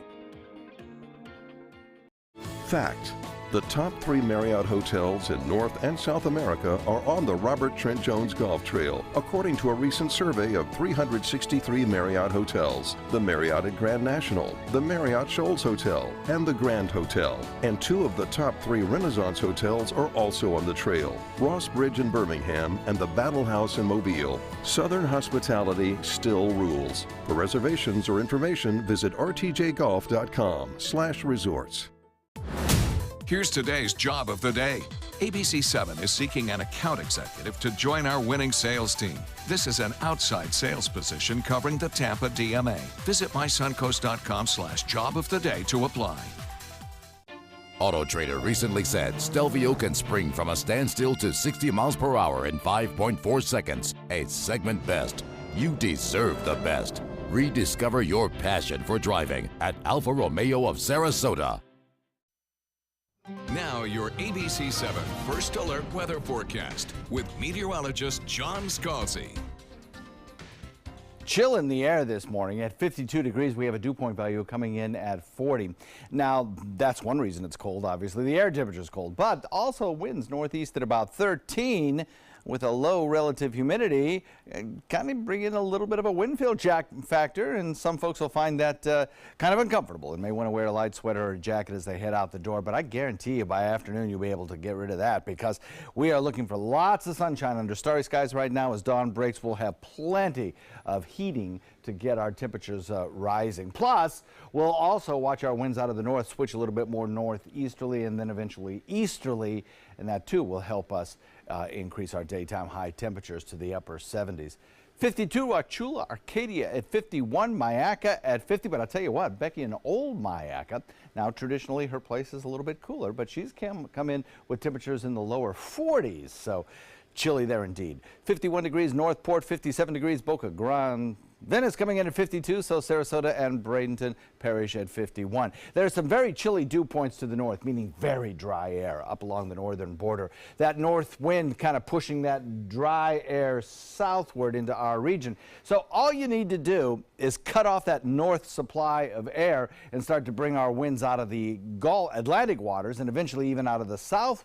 Fact: The top 3 Marriott hotels in North and South America are on the Robert Trent Jones Golf Trail, according to a recent survey of 363 Marriott hotels. The Marriott at Grand National, the Marriott Shoals Hotel, and the Grand Hotel. And 2 of the top 3 Renaissance hotels are also on the trail, Ross Bridge in Birmingham and the Battle House in Mobile. Southern hospitality still rules. For reservations or information, visit rtjgolf.com/resorts. Here's today's job of the day. ABC 7 is seeking an account executive to join our winning sales team. This is an outside sales position covering the Tampa DMA. Visit mysuncoast.com/job of the day to apply. Auto Trader recently said Stelvio can spring from a standstill to 60 miles per hour in 5.4 seconds. A segment best. You deserve the best. Rediscover your passion for driving at Alfa Romeo of Sarasota. Now your ABC 7 First Alert weather forecast with meteorologist John Scalzi. Chill in the air this morning at 52 degrees. We have a dew point value coming in at 40. Now, that's one reason it's cold, obviously. The air temperature is cold, but also winds northeast at about 13 with a low relative humidity, kind of bring in a little bit of a wind field factor, and some folks will find that kind of uncomfortable and may want to wear a light sweater or a jacket as they head out the door. But I guarantee you by afternoon you'll be able to get rid of that, because we are looking for lots of sunshine under starry skies right now. As dawn breaks, we'll have plenty of heating to get our temperatures rising. Plus, we'll also watch our winds out of the north switch a little bit more northeasterly and then eventually easterly, and that too will help us increase our daytime high temperatures to the upper 70s. 52 Wauchula, Arcadia at 51, Mayaca at 50. But I'll tell you what, Becky in old Mayaca, now traditionally her place is a little bit cooler, but she's come in with temperatures in the lower 40s. So chilly there indeed. 51 degrees Northport, 57 degrees Boca Grande. Venice coming in at 52, so Sarasota and Bradenton Parish at 51. There are some very chilly dew points to the north, meaning very dry air up along the northern border. That north wind kind of pushing that dry air southward into our region. So all you need to do is cut off that north supply of air and start to bring our winds out of the Atlantic waters and eventually even out of the south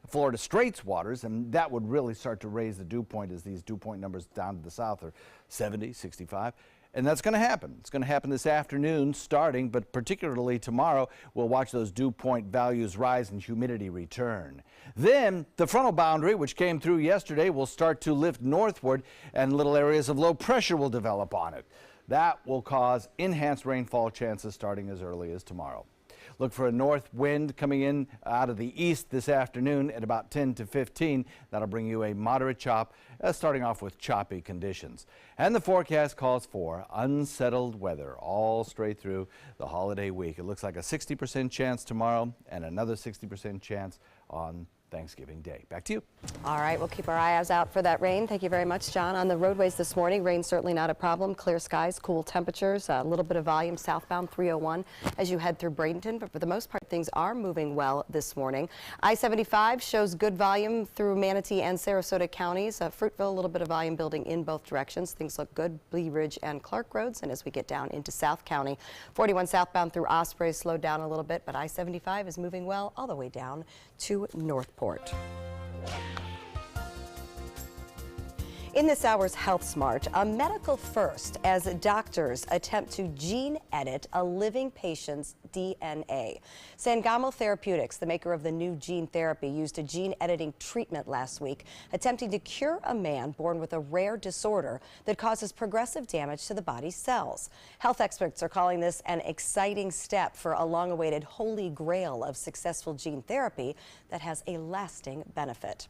Florida Straits waters, and that would really start to raise the dew point, as these dew point numbers down to the south are 70, 65. And that's going to happen. It's going to happen this afternoon starting, but particularly tomorrow, we'll watch those dew point values rise and humidity return. Then the frontal boundary, which came through yesterday, will start to lift northward, and little areas of low pressure will develop on it. That will cause enhanced rainfall chances starting as early as tomorrow. Look for a north wind coming in out of the east this afternoon at about 10 to 15. That'll bring you a moderate chop, starting off with choppy conditions. And the forecast calls for unsettled weather all straight through the holiday week. It looks like a 60% chance tomorrow and another 60% chance on Thanksgiving Day. Back to you. All right, we'll keep our eyes out for that rain. Thank you very much, John. On the roadways this morning, rain certainly not a problem. Clear skies, cool temperatures, a little bit of volume southbound 301 as you head through Bradenton, but for the most part, things are moving well this morning. I-75 shows good volume through Manatee and Sarasota counties. Fruitville, a little bit of volume building in both directions. Things look good, Blee Ridge and Clark roads, and as we get down into South County, 41 southbound through Osprey slowed down a little bit, but I-75 is moving well all the way down to Northport. In this hour's Health Smart, a medical first as doctors attempt to gene edit a living patient's DNA. Sangamo Therapeutics, the maker of the new gene therapy, used a gene editing treatment last week, attempting to cure a man born with a rare disorder that causes progressive damage to the body's cells. Health experts are calling this an exciting step for a long-awaited holy grail of successful gene therapy that has a lasting benefit.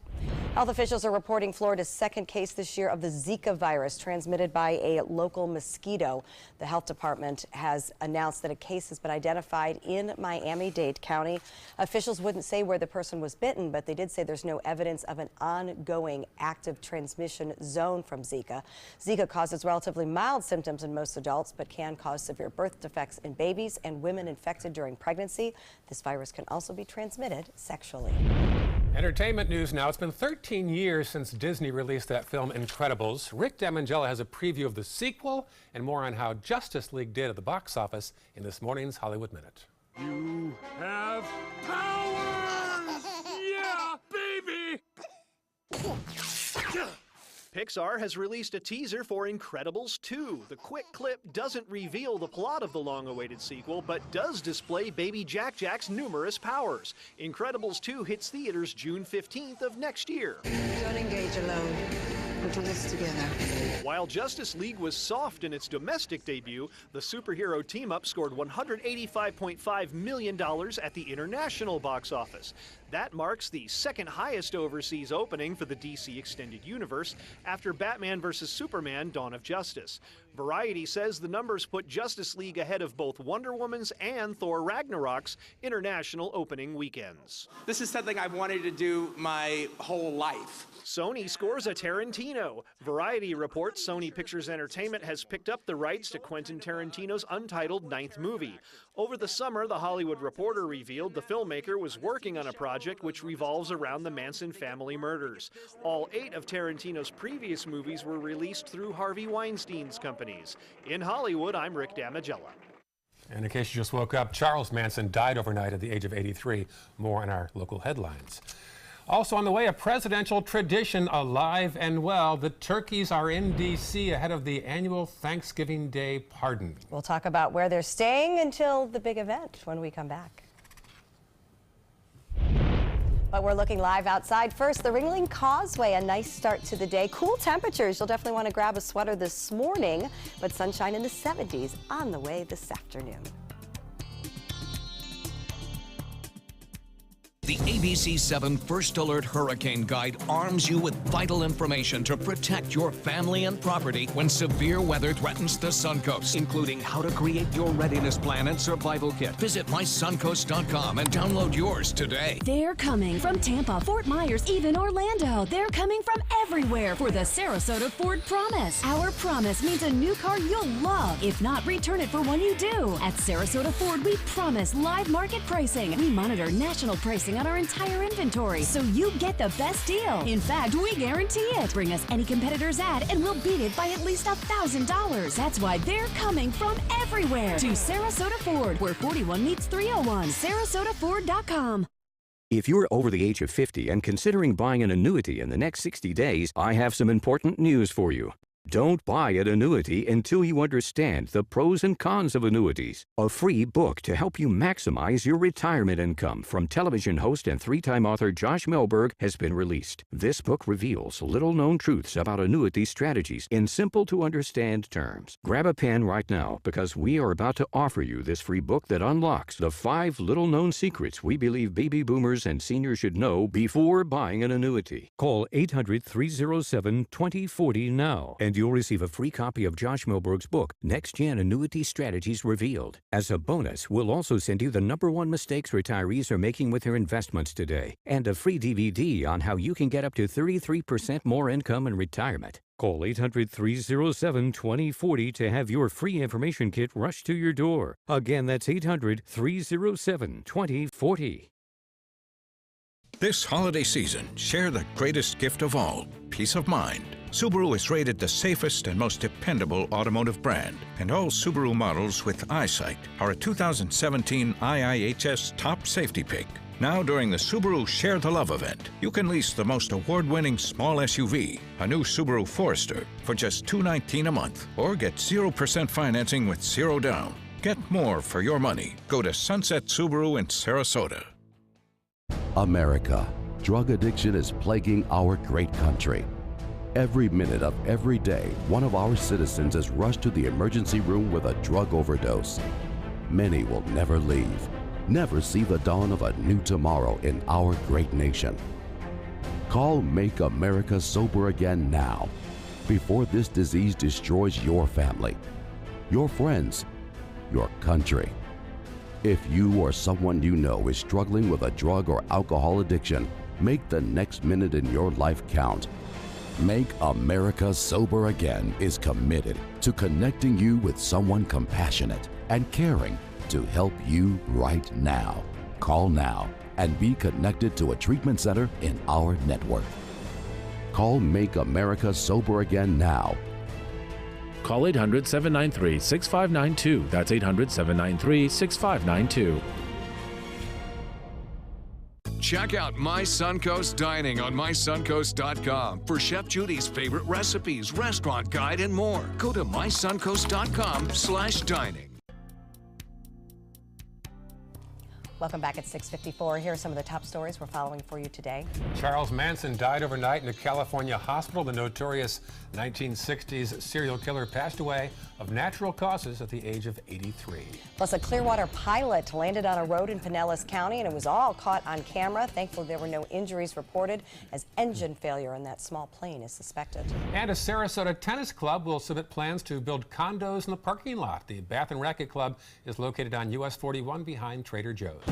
Health officials are reporting Florida's second case this year of the Zika virus transmitted by a local mosquito. The health department has announced that a case has been identified in Miami-Dade County. Officials wouldn't say where the person was bitten, but they did say there's no evidence of an ongoing active transmission zone from Zika. Zika causes relatively mild symptoms in most adults, but can cause severe birth defects in babies and women infected during pregnancy. This virus can also be transmitted sexually. Entertainment news now. It's been 13 years since Disney released that film Incredibles. Rick Damangella has a preview of the sequel and more on how Justice League did at the box office in this morning's Hollywood Minute. You have power! Pixar has released a teaser for Incredibles 2. The quick clip doesn't reveal the plot of the long-awaited sequel, but does display baby Jack-Jack's numerous powers. Incredibles 2 hits theaters June 15th of next year. Don't engage alone. We'll do this together. While Justice League was soft in its domestic debut, the superhero team-up scored $185.5 million at the international box office. That marks the second highest overseas opening for the DC Extended Universe after Batman vs. Superman: Dawn of Justice. Variety says the numbers put Justice League ahead of both Wonder Woman's and Thor Ragnarok's international opening weekends. This is something I've wanted to do my whole life. Sony scores a Tarantino. Variety reports Sony Pictures Entertainment has picked up the rights to Quentin Tarantino's untitled 9th movie. Over the summer, The Hollywood Reporter revealed the filmmaker was working on a project which revolves around the Manson family murders. All 8 of Tarantino's previous movies were released through Harvey Weinstein's companies. In Hollywood, I'm Rick Damigella. And in case you just woke up, Charles Manson died overnight at the age of 83. More in our local headlines. Also on the way, a presidential tradition alive and well. The turkeys are in D.C. ahead of the annual Thanksgiving Day pardon. We'll talk about where they're staying until the big event when we come back. But we're looking live outside. First, the Ringling Causeway, a nice start to the day. Cool temperatures. You'll definitely want to grab a sweater this morning, but sunshine in the 70s on the way this afternoon. The ABC 7 First Alert Hurricane Guide arms you with vital information to protect your family and property when severe weather threatens the Suncoast, including how to create your readiness plan and survival kit. Visit mysuncoast.com and download yours today. They're coming from Tampa, Fort Myers, even Orlando. They're coming from everywhere for the Sarasota Ford Promise. Our promise means a new car you'll love. If not, return it for one you do. At Sarasota Ford, we promise live market pricing. We monitor national pricing on our entire inventory, so you get the best deal. In fact, we guarantee it. Bring us any competitor's ad and we'll beat it by at least $1,000. That's why they're coming from everywhere to Sarasota Ford, where 41 meets 301. SarasotaFord.com. If you're over the age of 50 and considering buying an annuity in the next 60 days, I have some important news for you. Don't buy an annuity until you understand the pros and cons of annuities. A free book to help you maximize your retirement income from television host and 3-time author Josh Melberg has been released. This book reveals little-known truths about annuity strategies in simple-to-understand terms. Grab a pen right now because we are about to offer you this free book that unlocks the 5 little-known secrets we believe baby boomers and seniors should know before buying an annuity. Call 800-307-2040 now and you'll receive a free copy of Josh Melberg's book, Next Gen Annuity Strategies Revealed. As a bonus, we'll also send you the #1 mistakes retirees are making with their investments today, and a free DVD on how you can get up to 33% more income in retirement. Call 800-307-2040 to have your free information kit rushed to your door. Again, that's 800-307-2040. This holiday season, share the greatest gift of all, peace of mind. Subaru is rated the safest and most dependable automotive brand, and all Subaru models with eyesight are a 2017 IIHS top safety pick. Now during the Subaru Share the Love event, you can lease the most award-winning small SUV, a new Subaru Forester, for just $219 a month, or get 0% financing with 0 down. Get more for your money. Go to Sunset Subaru in Sarasota. America. Drug addiction is plaguing our great country. Every minute of every day, one of our citizens is rushed to the emergency room with a drug overdose. Many will never leave, never see the dawn of a new tomorrow in our great nation. Call Make America Sober Again now, before this disease destroys your family, your friends, your country. If you or someone you know is struggling with a drug or alcohol addiction, make the next minute in your life count. Make America Sober Again is committed to connecting you with someone compassionate and caring to help you right now. Call now and be connected to a treatment center in our network. Call Make America Sober Again now. Call 800-793-6592. That's 800-793-6592. Check out My Suncoast Dining on mysuncoast.com for Chef Judy's favorite recipes, restaurant guide, and more. Go to mysuncoast.com/dining. Welcome back at 6:54. Here are some of the top stories we're following for you today. Charles Manson died overnight in a California hospital. The notorious 1960s serial killer passed away of natural causes at the age of 83. Plus, a Clearwater pilot landed on a road in Pinellas County, and it was all caught on camera. Thankfully, there were no injuries reported, as engine failure in that small plane is suspected. And a Sarasota tennis club will submit plans to build condos in the parking lot. The Bath and Racquet Club is located on US 41 behind Trader Joe's.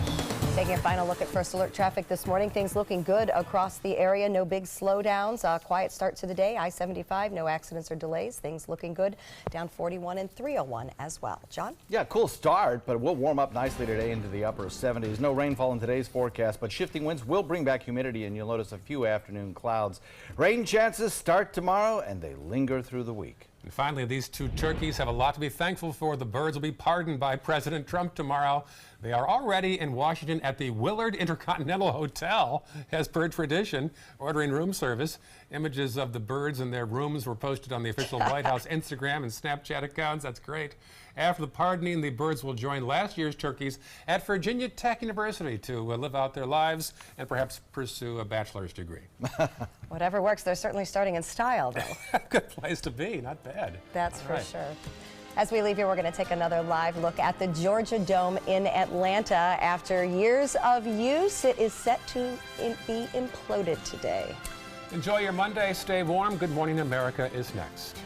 Taking a final look at First Alert traffic this morning. Things looking good across the area. No big slowdowns. Quiet start to the day. I-75, no accidents or delays. Things looking good. Down 41 and 301 as well. John? Yeah, cool start, but it will warm up nicely today into the upper 70s. No rainfall in today's forecast, but shifting winds will bring back humidity, and you'll notice a few afternoon clouds. Rain chances start tomorrow, and they linger through the week. And finally, these two turkeys have a lot to be thankful for. The birds will be pardoned by President Trump tomorrow. They are already in Washington at the Willard Intercontinental Hotel, as per tradition, ordering room service. Images of the birds in their rooms were posted on the official White House Instagram and Snapchat accounts. That's great. After the pardoning, the birds will join last year's turkeys at Virginia Tech University to live out their lives and perhaps pursue a bachelor's degree. Whatever works. They're certainly starting in style, though. Good place to be. Not bad. That's for sure. As we leave here, we're going to take another live look at the Georgia Dome in Atlanta. After years of use, it is set to be imploded today. Enjoy your Monday. Stay warm. Good Morning America is next.